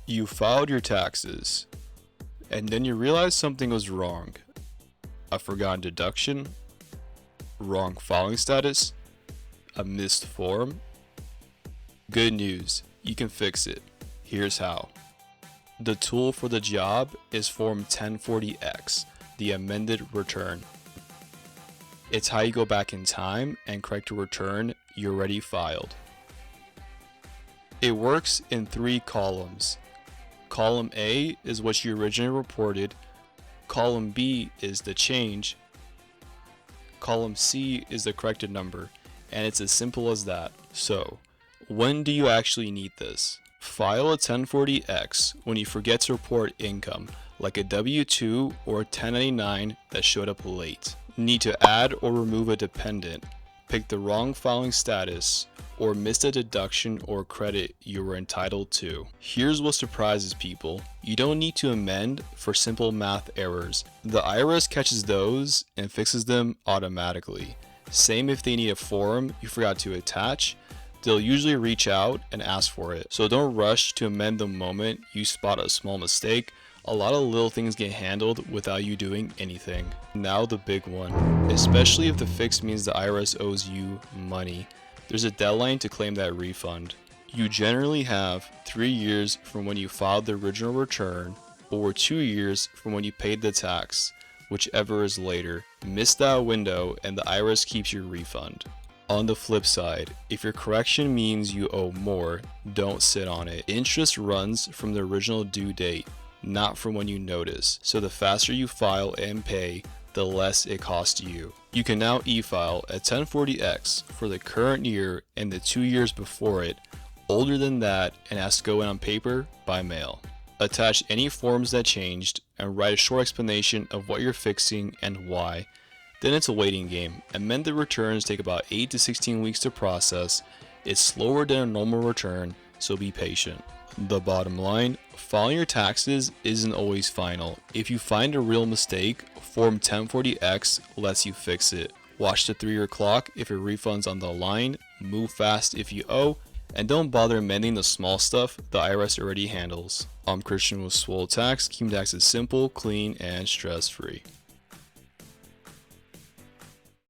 You filed your taxes, and then you realize something was wrong. A forgotten deduction, wrong filing status, a missed form. Good news, you can fix it. Here's how. The tool for the job is Form 1040X, the amended return. It's how you go back in time and correct a return you already filed. It works in 3 columns. Column A is what you originally reported. Column B is the change. Column C is the corrected number, and it's as simple as that. So, when do you actually need this? File a 1040X when you forget to report income, like a W-2 or 1099 that showed up late. Need to add or remove a dependent, pick the wrong filing status, or missed a deduction or credit you were entitled to. Here's what surprises people. You don't need to amend for simple math errors. The IRS catches those and fixes them automatically. Same if they need a form you forgot to attach. They'll usually reach out and ask for it. So don't rush to amend the moment you spot a small mistake. A lot of little things get handled without you doing anything. Now the big one. Especially if the fix means the IRS owes you money. There's a deadline to claim that refund. You generally have 3 years from when you filed the original return or 2 years from when you paid the tax, whichever is later. Miss that window and the IRS keeps your refund. On the flip side, if your correction means you owe more, don't sit on it. Interest runs from the original due date, not from when you notice. So the faster you file and pay, the less it costs you. You can now e-file a 1040X for the current year and the 2 years before it, older than that, and has to go in on paper by mail. Attach any forms that changed and write a short explanation of what you're fixing and why. Then it's a waiting game. Amended returns take about 8 to 16 weeks to process. It's slower than a normal return, so be patient. The bottom line, filing your taxes isn't always final. If you find a real mistake, Form 1040X lets you fix it. Watch the 3-year clock if your refund's on the line, move fast if you owe, and don't bother amending the small stuff the IRS already handles. I'm Christian with SwoleTax, keeping taxes simple, clean, and stress-free.